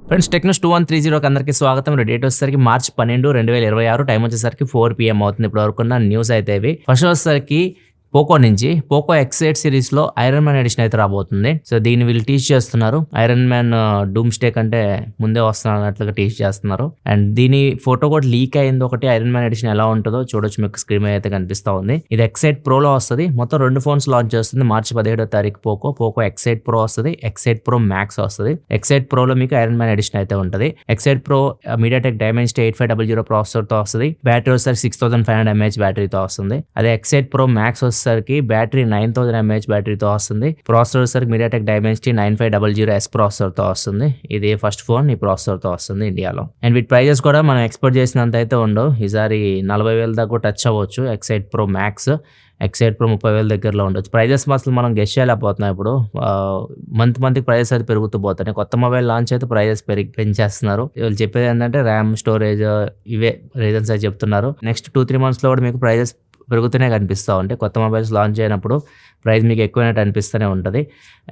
Friends Technos 2130 అందరికీ స్వాగతం. Date వచ్చేసరికి మార్చి 12, 2026. టైం వచ్చేసరికి 4 PM అవుతుంది. ఇప్పుడు వరకు ఉన్న న్యూస్ అయితే ఇవి. ఫస్ట్ వచ్చేసరికి పోకో నుంచి పోకో X8 సిరీస్లో ఐరన్ మ్యాన్ ఎడిషన్ అయితే రాబోతుంది. సో దీన్ని వీళ్ళు టీచ్ చేస్తున్నారు. ఐరన్ మ్యాన్ డూమ్ స్టే కంటే ముందే వస్తున్నారు అన్నట్లుగా టీచ్ చేస్తున్నారు. అండ్ దీని ఫోటో కూడా లీక్ అయింది ఒకటి. ఐరన్ మ్యాన్ ఎడిషన్ ఎలా ఉంటుందో చూడొచ్చు, మీకు స్క్రీన్ మీద అయితే కనిపిస్తా ఉంది. ఇది X8 Proలో వస్తుంది. మొత్తం 2 ఫోన్స్ లాంచ్ చేస్తుంది మార్చి 17వ తారీఖు. పోకో X8 Pro వస్తుంది, X8 Pro Max వస్తుంది. X8 Proలో మీకు ఐరన్ మ్యాన్ ఎడిషన్ అయితే ఉంటుంది. X8 Pro MediaTek Dimensity 8500 ప్రాసెసర్తో వస్తుంది. బ్యాటరీ వచ్చేసరికి 6500 mAh బ్యాటరీతో వస్తుంది. అదే X8 Pro Max వచ్చేసరికి బ్యాటరీ 9000 mAh బ్యాటరీతో వస్తుంది. ప్రాసెసర్ వచ్చేసరికి MediaTek Dimensity 9500S ప్రాసెసర్తో వస్తుంది. ఇది ఫస్ట్ ఫోన్ ఈ ప్రాసెసర్తో వస్తుంది ఇండియాలో. అండ్ వీటి ప్రైజెస్ కూడా మనం ఎక్స్పెక్ట్ చేసినంత అయితే ఉండవు. ఈసారి 40,000 దాకా టచ్ అవ్వచ్చు. X8 Pro Max, X8 Pro 30,000 దగ్గరలో ఉండొచ్చు. ప్రైజెస్ అసలు మనం గెస్ చేయలేకపోతున్నాం. ఇప్పుడు మంత్కి ప్రైజెస్ అయితే పెరుగుతూ పోతున్నాయి. కొత్త మొబైల్ లాంచ్ అయితే ప్రైజెస్ పెంచేస్తున్నారు. వీళ్ళు చెప్పేది ఏంటంటే ర్యామ్, స్టోరేజ్, ఇవే రీజన్స్ అయితే చెప్తున్నారు. నెక్స్ట్ 2-3 మంత్స్లో కూడా మీకు ప్రైజెస్ పెరుగుతూనే కనిపిస్తూ ఉంటాయి. కొత్త మొబైల్స్ లాంచ్ అయినప్పుడు ప్రైస్ మీకు ఎక్కువైనట్టు అనిపిస్తూనే ఉంటుంది.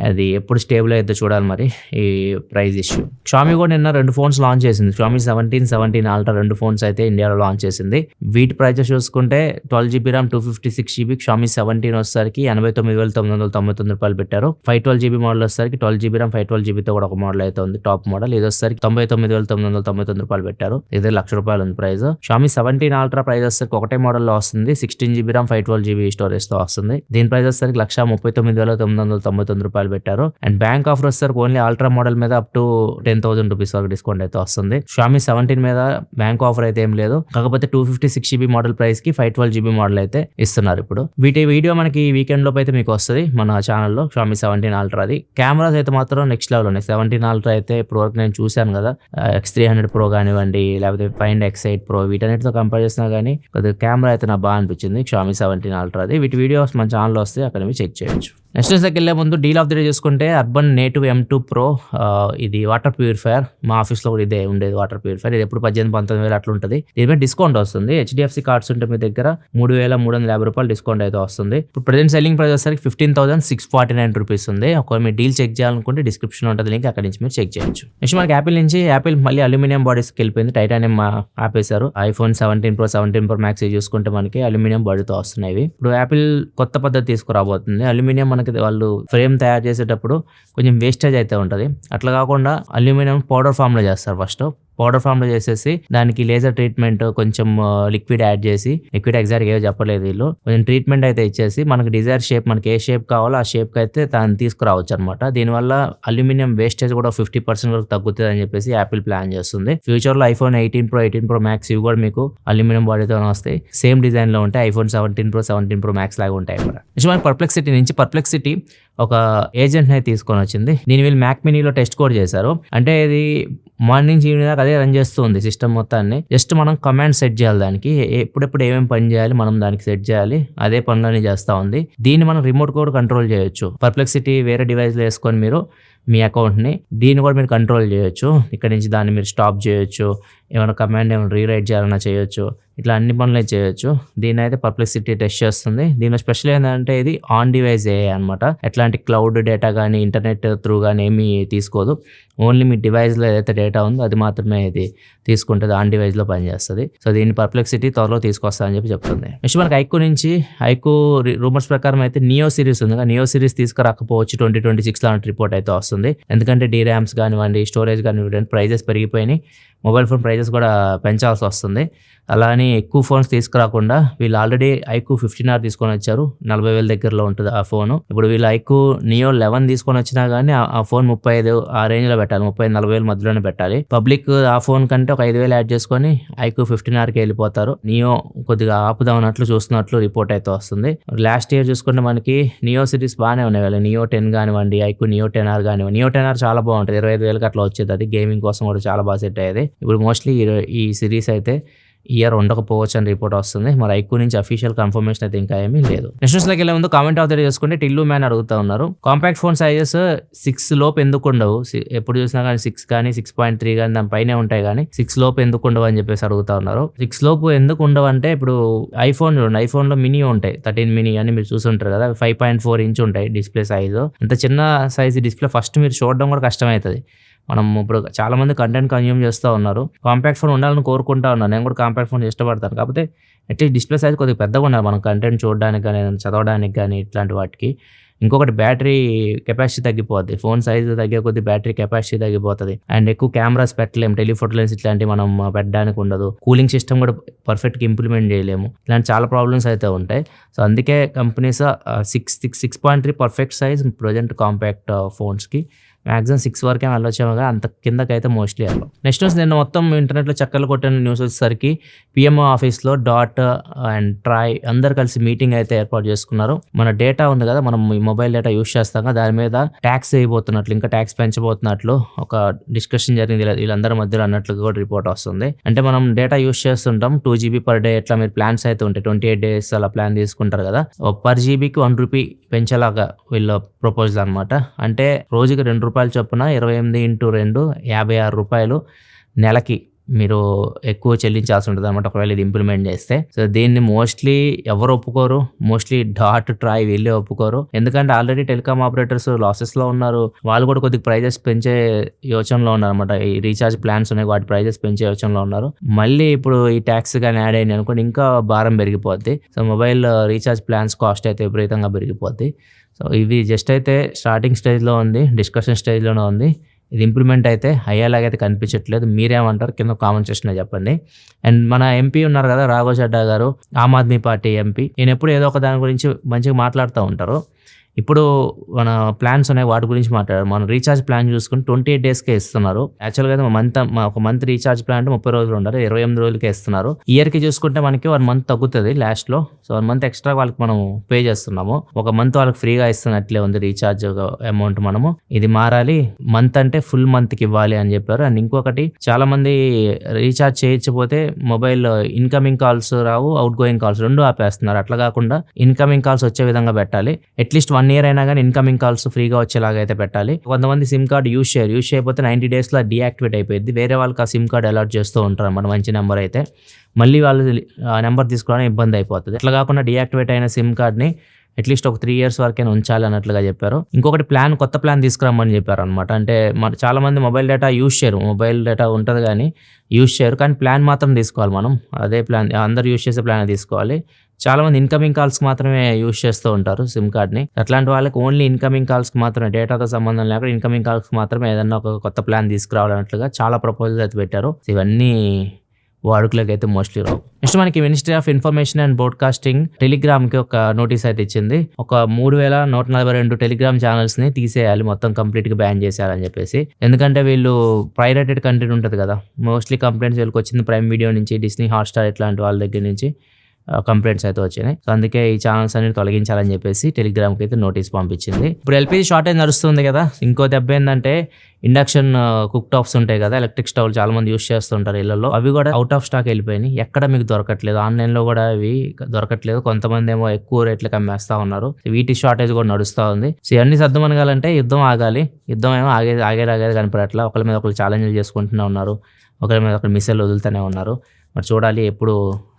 అది ఎప్పుడు స్టేబుల్ అయితే చూడాలి మరి ఈ ప్రైస్ ఇష్యూ. Xiaomi కూడా నిన్న 2 ఫోన్స్ లాంచ్ చేసింది. Xiaomi 17 Ultra 2 ఫోన్స్ అయితే ఇండియాలో లాంచ్ చేసింది. వీటి ప్రైజెస్ చూసుకుంటే 12GB RAM 256GB Xiaomi 17 వచ్చేసరికి 89,999 రూపాయలు పెట్టారు. 512GB మోడల్ వచ్చేసరికి 12GB RAM 512GBతో కూడా ఒక మోడల్ అయితే ఉంది, టాప్ మోడల్. ఇది వచ్చేసరికి 99,999 రూపాయలు పెట్టారు. ఇది ₹1,00,000 ఉంది ప్రైస్. Xiaomi 17 Ultra ప్రైస్ వచ్చేసరికి ఒకటే మోడల్లో వస్తుంది. 16GB RAM 512GB స్టోరేజ్తో వస్తుంది. దీని ప్రైస్ వచ్చేసరికి 1,39,999 రూపాయలు పెట్టారు. అండ్ బ్యాంక్ ఆఫర్ వచ్చేసరికి ఓన్లీ అల్ట్రా మోడల్ మీద అప్ టు 10,000 రూపీస్ వరకు డిస్కౌంట్ అయితే వస్తుంది. Xiaomi 17 మీద బ్యాంక్ ఆఫర్ అయితే ఏం లేదు. కాకపోతే 256GB మోడల్ ప్రైస్ కి 512GB మోడల్ అయితే ఇస్తున్నారు. ఇప్పుడు వీటి వీడియో మనకి వీకెండ్ లోపు అయితే మీకు వస్తుంది మన ఛానల్లో. Xiaomi 17 Ultra అది కెమెరాస్ అయితే మాత్రం నెక్స్ట్ లెవెల్ ఉన్నాయి. 17 Ultra అయితే ఇప్పుడు వరకు నేను చూశాను కదా, X300 Pro కానివ్వండి, లేకపోతే Find X8 Pro వీటన్నిటితో కంపేర్ చేసినా కానీ కొద్దిగా కెమెరా అయితే నాకు బాగా అనిపించింది Xiaomi 17 Ultra అది. వీటి వీడియోస్ మన ఛానల్లో వస్తే అక్కడ మీరు చెక్ చేయొచ్చు. నెక్స్ట్ దగ్గరికి వెళ్ళే ముందు డీల్ ఆఫ్ ది డే చూసుకుంటే అర్బన్ నేటివ్ M2 Pro, ఇది వాటర్ ప్యూరిఫైయర్. మా ఆఫీస్లో కూడా ఇదే ఉండేది వాటర్ ప్యూరిఫైయర్. ఇది ఎప్పుడు 18,000-19,000 అట్లా ఉంటుంది. దీని మీద డిస్కౌంట్ వస్తుంది. HDFC కార్డ్స్ ఉంటే మీ దగ్గర 3,350 రూపాయలు డిస్కౌంట్ అయితే వస్తుంది. ఇప్పుడు ప్రజెంట్ సెల్లింగ్ ప్రైస్ వచ్చేసరికి 15,649 రూపీస్ ఉంది. ఒకవేళ మీరు డీల్ చెక్ చేయాలనుకుంటే డిస్క్రిప్షన్ ఉంటుంది లింక్, అక్కడ నుంచి మీరు చెక్ చేయొచ్చు. నెక్స్ట్ మనకి యాపిల్ మళ్ళీ అల్యూమినియం బాడీస్కి వెళ్ళిపోయింది. టైటానియం ఆపేశారు. iPhone 17 Pro 17 Pro Max చూసుకుంటే మనకి అల్యూమినియం బాడీతో వస్తున్నాయి. ఇప్పుడు యాపిల్ కొత్త పద్ధతి తీసుకురాబోతుంది. అల్యూమినియం మనకి వాళ్ళు ఫ్రేమ్ తయారు చేసేటప్పుడు కొంచెం వేస్టేజ్ అయితే ఉంటుంది. అట్లా కాకుండా అల్యూమినియం పౌడర్ ఫామ్లో చేస్తారు. ఫస్ట్ పౌడర్ ఫామ్లో చేసేసి దానికి లేజర్ ట్రీట్మెంట్, కొంచెం లిక్విడ్ యాడ్ చేసి, లిక్విడ్ ఎగ్జాక్ట్గా ఏదో చెప్పలేదు వీళ్ళు, కొంచెం ట్రీట్మెంట్ అయితే ఇచ్చేసి మనకి డిజైర్ షేప్, మనకి ఏ షేప్ కావాలో ఆ షేప్కి అయితే దాన్ని తీసుకురావచ్చు అనమాట. దీనివల్ల అల్యూమినియం వేస్టేజ్ కూడా 50% వరకు తగ్గుతుంది అని చెప్పేసి యాపిల్ ప్లాన్ చేస్తుంది. ఫ్యూచర్లో iPhone 18 Pro 18 Pro Max ఇవి కూడా మీకు అల్యూమినియం బాడీతో వస్తాయి. సేమ్ డిజైన్లో ఉంటాయి. iPhone 17 Pro 17 Pro Max లాగా ఉంటాయి అన్నమాట. నెక్స్ట్ మనకి పర్ప్లెక్సిటీ ఒక ఏజెంట్ని అయితే తీసుకొని వచ్చింది. దీన్ని వీళ్ళు మ్యాక్ మినీలో టెస్ట్ కూడా చేశారు. అంటే ఇది మార్నింగ్ ఈవినింగ్ దాకా అదే రన్ చేస్తుంది సిస్టమ్ మొత్తాన్ని. జస్ట్ మనం కమాండ్ సెట్ చేయాలి దానికి, ఎప్పుడెప్పుడు ఏమేమి పని చేయాలి మనం దానికి సెట్ చేయాలి. అదే పనులని చేస్తూ ఉంది. దీన్ని మనం రిమోట్ కూడా కంట్రోల్ చేయొచ్చు. పర్ప్లెక్సిటీ వేరే డివైస్లో వేసుకొని మీరు మీ అకౌంట్ని దీన్ని కూడా మీరు కంట్రోల్ చేయొచ్చు. ఇక్కడ నుంచి దాన్ని మీరు స్టాప్ చేయొచ్చు, ఏమైనా కమాండ్ ఏమైనా రీరైట్ చేయాలన్నా చేయొచ్చు. ఇట్లా అన్ని పనులు చేయొచ్చు. దీన్ని అయితే పర్ప్లెక్సిటీ టెస్ట్ చేస్తుంది. దీనిలో స్పెషల్ ఏంటంటే ఇది ఆన్ డివైస్ AI అనమాట. ఎట్లాంటి క్లౌడ్ డేటా కానీ ఇంటర్నెట్ త్రూ కానీ ఏమీ తీసుకోదు. ఓన్లీ మీ డివైస్లో ఏదైతే డేటా ఉందో అది మాత్రమే ఇది తీసుకుంటుంది, ఆన్ డివైస్లో పనిచేస్తుంది. సో దీన్ని పర్ప్లెక్సిటీ త్వరలో తీసుకొస్తా అని చెప్పి చెప్తుంది. నెక్స్ట్ మనకి ఐక్యూ రూమర్స్ ప్రకారం అయితే నియో సిరీస్ ఉంది. నియో సిరీస్ తీసుకురాకపోవచ్చు 2026 లాంటి రిపోర్ట్ అయితే వస్తుంది. ఎందుకంటే DRAMs కానివ్వండి, స్టోరేజ్ కానివ్వండి ప్రైజెస్ పెరిగిపోయినాయి. మొబైల్ ఫోన్ ప్రైజెస్ కూడా పెంచాల్సి వస్తుంది. అలా అని ఎక్కువ ఫోన్స్ తీసుకురాకుండా వీళ్ళు ఆల్రెడీ iQOO 15R తీసుకొని వచ్చారు. 40,000 దగ్గరలో ఉంటుంది ఆ ఫోను. ఇప్పుడు వీళ్ళు iQOO Neo 11 తీసుకొని వచ్చినా కానీ ఆ ఫోన్ 35 ఆ రేంజ్లో పెట్టాలి. 30,000-40,000 మధ్యలోనే పెట్టాలి. పబ్లిక్ ఆ ఫోన్ కంటే ఒక 5,000 యాడ్ చేసుకొని iQOO 15Rకి వెళ్ళిపోతారు. నియో కొద్దిగా ఆపుదామన్నట్లు చూస్తున్నట్లు రిపోర్ట్ అయితే వస్తుంది. లాస్ట్ ఇయర్ చూసుకుంటే మనకి నియో సిరీస్ బాగానే ఉన్నాయి. Neo 10 కానివ్వండి, iQOO Neo 10R కానివ్వండి. Neo 10R చాలా బాగుంటుంది. 25,000కి అట్లా వచ్చేది. అది గేమింగ్ కోసం కూడా చాలా బాగా సెట్ అయ్యేది. ఇప్పుడు మోస్ట్లీ ఈ సిరీస్ అయితే ఇయర్ ఉండకపోవచ్చు అని రిపోర్ట్ వస్తుంది. మరి iQOO నుంచి అఫీషియల్ కన్ఫర్మేషన్ అయితే ఇంకా ఏమీ లేదు. నెక్స్ట్ వెళ్ళే ముందు కామెంట్ అవుతారు చేసుకుంటే టిల్లు మ్యాన్ అడుగుతా ఉన్నారు, కాంపాక్ట్ ఫోన్ సైజెస్ 6 లోపు ఎందుకు ఉండవు? ఎప్పుడు చూసినా కానీ 6 కానీ 6.3 కానీ దాని పైనే ఉంటాయి కానీ 6 లోపు ఎందుకు ఉండవు అని చెప్పేసి అడుగుతా ఉన్నారు. 6 లోపు ఎందుకు ఉండవు అంటే ఇప్పుడు ఐఫోన్లో మినీ ఉంటాయి, 13 మినీ అని మీరు చూసుంటారు కదా, 5.4 ఇంచ్ ఉంటాయి డిస్ప్లే సైజు. అంత చిన్న సైజు డిస్ప్లే ఫస్ట్ మీరు చూడడం కూడా కష్టమవుతుంది. మనం ఇప్పుడు చాలామంది కంటెంట్ కన్జ్యూమ్ చేస్తూ ఉన్నారు. కాంపాక్ట్ ఫోన్ ఉండాలని కోరుకుంటా ఉన్నాను. నేను కూడా కాంపాక్ట్ ఫోన్ ఇష్టపడతాను. కాకపోతే అట్లీస్ట్ డిస్‌ప్లే సైజ్ కొద్దిగా పెద్దగా ఉండాలి. మనం కంటెంట్ చూడడానికి గానీ, ఏదైనా చదవడానికి గానీ ఇట్లాంటి వాటికి. ఇంకొకటి బ్యాటరీ కెపాసిటీ తగ్గిపోద్ది. ఫోన్ సైజ్ తగ్గే కొద్దీ బ్యాటరీ కెపాసిటీ తగ్గిపోతది. అండ్ ఎక్కువ కెమెరాస్ పెట్టలేము. టెలిఫోటో లెన్స్ ఇట్లాంటివి మనం పెట్టడానికి ఉండదు. కూలింగ్ సిస్టమ్ కూడా పర్ఫెక్ట్‌గా ఇంప్లిమెంట్ చేయలేము. ఇలాంటి చాలా ప్రాబ్లమ్స్ అయితే ఉంటాయి. సో, అందుకే companies 6.3 perfect size present compact ఫోన్స్‌కి. మాక్సిమం 6 వరకే వెళ్ళొచ్చేమో గానీ అంత కిందకైతే మోస్ట్లీ వెళ్ళవు. నెక్స్ట్ న్యూస్ నిన్న మొత్తం ఇంటర్నెట్‌లో చక్కర్లు కొట్టిన న్యూస్ వచ్చేసరికి పీఎంఓ ఆఫీస్‌లో డాట్ అండ్ ట్రై అందరూ కలిసి మీటింగ్ అయితే ఏర్పాటు చేసుకున్నారు. మన డేటా ఉంది కదా, మనం ఈ మొబైల్ డేటా యూజ్ చేస్తాం కదా, దాని మీద ట్యాక్స్ వేయబోతున్నట్లు, ఇంకా ట్యాక్స్ పెంచబోతున్నట్లు ఒక డిస్కషన్ జరిగింది వీళ్ళందరి మధ్యలో అన్నట్లు కూడా రిపోర్ట్ వస్తుంది. అంటే మనం డేటా యూజ్ చేస్తుంటాం 2 GB పర్ డే. ఇట్లా మీరు ప్లాన్స్ అయితే ఉంటాయి. 28 డేస్ అలా ప్లాన్ తీసుకుంటారు కదా, పర్ జీబీకి ₹1 పెంచేలాగా వీళ్ళ ప్రపోజల్ అనమాట. అంటే రోజుకి ₹2 చొప్పున 28x2 ₹56 నెలకి మీరు ఎక్కువ చెల్లించాల్సి ఉంటుంది అనమాట ఒకవేళ ఇది ఇంప్లిమెంట్ చేస్తే. సో, దీన్ని మోస్ట్లీ ఎవరు ఒప్పుకోరు. మోస్ట్లీ డాట్ ట్రై వీళ్ళే ఒప్పుకోరు. ఎందుకంటే ఆల్రెడీ టెలికామ్ ఆపరేటర్స్ లాసెస్లో ఉన్నారు. వాళ్ళు కూడా కొద్దిగా ప్రైజెస్ పెంచే యోచనలో ఉన్నారు అనమాట. ఈ రీఛార్జ్ ప్లాన్స్ ఉన్నాయి, వాటి ప్రైజెస్ పెంచే యోచనలో ఉన్నారు. మళ్ళీ ఇప్పుడు ఈ ట్యాక్స్ కానీ యాడ్ అయింది అనుకోండి, ఇంకా భారం పెరిగిపోద్ది. So, mobile recharge plans cost అయితే విపరీతంగా పెరిగిపోద్ది. సో, ఇది జస్ట్ అయితే స్టార్టింగ్ స్టేజ్లో ఉంది, డిస్కషన్ స్టేజ్లోనే ఉంది. ఇది ఇంప్లిమెంట్ అయితే అయ్యేలాగైతే కనిపించట్లేదు. మీరేమంటారు కింద కామెంట్ సెక్షన్లో చెప్పండి. అండ్ మన ఎంపీ ఉన్నారు కదా, రాఘవ్ చడ్డా గారు, ఆమ్ ఆద్మీ పార్టీ ఎంపీ. ఈయన ఎప్పుడు ఏదో ఒక దాని గురించి మంచిగా మాట్లాడుతూ ఉంటారు. ఇప్పుడు మన ప్లాన్స్ ఉన్నాయి, వాటి గురించి మాట్లాడారు. మనం రీఛార్జ్ ప్లాన్ చూసుకుని 28 డేస్కే ఇస్తున్నారు. యాక్చువల్గా అయితే ఒక మంత్ రీఛార్జ్ ప్లాన్ అంటే 30 రోజులు ఉండాలి, 28 రోజులకే ఇస్తున్నారు. ఇయర్కి చూసుకుంటే మనకి 1 మంత్ తగ్గుతుంది లాస్ట్లో. సో, 1 మంత్ ఎక్స్ట్రా వాళ్ళకి మనం పే చేస్తున్నాము. ఒక మంత్ వాళ్ళకి ఫ్రీగా ఇస్తున్నట్లే ఉంది రీఛార్జ్ అమౌంట్. మనము ఇది మారాలి, మంత్ అంటే ఫుల్ మంత్కి ఇవ్వాలి అని చెప్పారు. అండ్ ఇంకొకటి, చాలా మంది రీఛార్జ్ చేయించకపోతే మొబైల్ ఇన్కమింగ్ కాల్స్ రావు, అవుట్ గోయింగ్ కాల్స్ రెండు ఆపేస్తున్నారు. అట్లా కాకుండా ఇన్కమింగ్ కాల్స్ వచ్చే విధంగా పెట్టాలి. అట్లీస్ట్ 1 year అయినా కానీ ఇన్కమింగ్ కాల్స్ ఫ్రీగా వచ్చేలాగా అయితే పెట్టాలి. కొంతమంది సిమ్ కార్డ్ యూజ్ చేయకపోతే 90 daysలో డీయాక్టివేట్ అయిపోయింది. వేరే వాళ్ళకి ఆ సిమ్ కార్డ్ అలాట్ చేస్తూ ఉంటారు అన్నమాట. మంచి నెంబర్ అయితే మళ్ళీ వాళ్ళు ఆ నెంబర్ తీసుకోవడానికి ఇబ్బంది అయిపోతుంది. అట్లా కాకుండా డీయాక్టివేట్ అయిన సిమ్ కార్డ్ని అట్లీస్ట్ ఒక 3 years వరకైనా ఉంచాలి అన్నట్లుగా చెప్పారు. ఇంకొకటి కొత్త ప్లాన్ తీసుకురమ్మని చెప్పారు అనమాట. అంటే చాలా మంది మొబైల్ డేటా యూజ్ చేయరు. మొబైల్ డేటా ఉంటుంది కానీ యూజ్ చేయరు, కానీ ప్లాన్ మాత్రం తీసుకోవాలి మనం. అదే ప్లాన్ అందరు యూజ్ చేసే ప్లాన్ తీసుకోవాలి. చాలామంది ఇన్కమింగ్ కాల్స్కి మాత్రమే యూజ్ చేస్తూ ఉంటారు సిమ్ కార్డ్ని. అట్లాంటి వాళ్ళకి ఓన్లీ ఇన్కమింగ్ కాల్స్కి మాత్రమే, డేటాతో సంబంధం లేకుండా ఇన్కమింగ్ కాల్స్కి మాత్రమే ఏదన్నా ఒక కొత్త ప్లాన్ తీసుకురావాలన్నట్లుగా చాలా ప్రపోజల్స్ అయితే పెట్టారు. ఇవన్నీ వాడుకలోకి అయితే మోస్ట్లీ రావు. నెక్స్ట్ మనకి ministry of information and broadcasting టెలిగ్రామ్కి ఒక నోటీస్ అయితే ఇచ్చింది. ఒక 3142 టెలిగ్రామ్ ఛానల్స్ని తీసేయాలి, మొత్తం కంప్లీట్గా బ్యాన్ చేసేయాలని చెప్పేసి. ఎందుకంటే వీళ్ళు పైరేటెడ్ కంటెంట్ ఉంటుంది కదా, మోస్ట్లీ కంప్లైంట్స్ వీళ్ళకి వచ్చింది ప్రైమ్ వీడియో నుంచి, డిస్నీ హాట్స్టార్ ఇట్లాంటి వాళ్ళ దగ్గర నుంచి కంప్లైంట్స్ అయితే వచ్చినాయి. సో, అందుకే ఈ ఛానల్స్ అన్ని తొలగించాలని చెప్పేసి టెలిగ్రామ్కి అయితే నోటీస్ పంపించింది. ఇప్పుడు ఎల్పిజి షార్టేజ్ నడుస్తుంది కదా, ఇంకో దెబ్బ ఏంటంటే ఇండక్షన్ కుక్ టాప్స్ ఉంటాయి కదా, ఎలక్ట్రిక్ స్టవ్ చాలా మంది యూస్ చేస్తుంటారు ఇళ్లలో, అవి కూడా అవుట్ ఆఫ్ స్టాక్ వెళ్ళిపోయినాయి. ఎక్కడ మీకు దొరకట్లేదు, ఆన్లైన్లో కూడా అవి దొరకట్లేదు. కొంతమంది ఏమో ఎక్కువ రేట్లకు అమ్మేస్తా ఉన్నారు. వీటి షార్టేజ్ కూడా నడుస్తూ ఉంది. సో, ఇవన్నీ సర్దుమనగాలంటే యుద్ధం ఆగాలి. యుద్ధం ఏమో ఆగేది కనపడట్లా. ఒకరి మీద ఒకరు ఛాలెంజ్లు చేసుకుంటూనే ఉన్నారు, ఒకరి మీద ఒకరు మిసైల్ వదులుతూనే ఉన్నారు. మరి చూడాలి ఎప్పుడు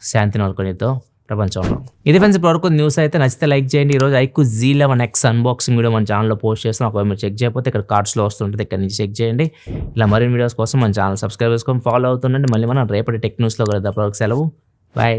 శాంతిని నెలకొనిద్దో ప్రపంచంలో. ఇది ఫ్రెండ్స్ ఇప్పటివరకు న్యూస్ అయితే. నచ్చితే లైక్ చేయండి. ఈరోజు iQOO Z11X అన్బాక్సింగ్ వీడియో మన ఛానల్లో పోస్ట్ చేస్తాం. ఒకవేళ మీరు చెక్ చేయకపోతే ఇక్కడ కార్డ్స్లో వస్తుంటుంది, ఇక్కడ నుంచి చెక్ చేయండి. ఇలా మరిన్ని వీడియోస్ కోసం మన ఛానల్ సబ్స్క్రైబ్ చేసుకొని ఫాలో అవుతుండండి. మళ్ళీ మనం రేపటి టెక్ న్యూస్లో కలుద్దాం. సెలవు, బాయ్.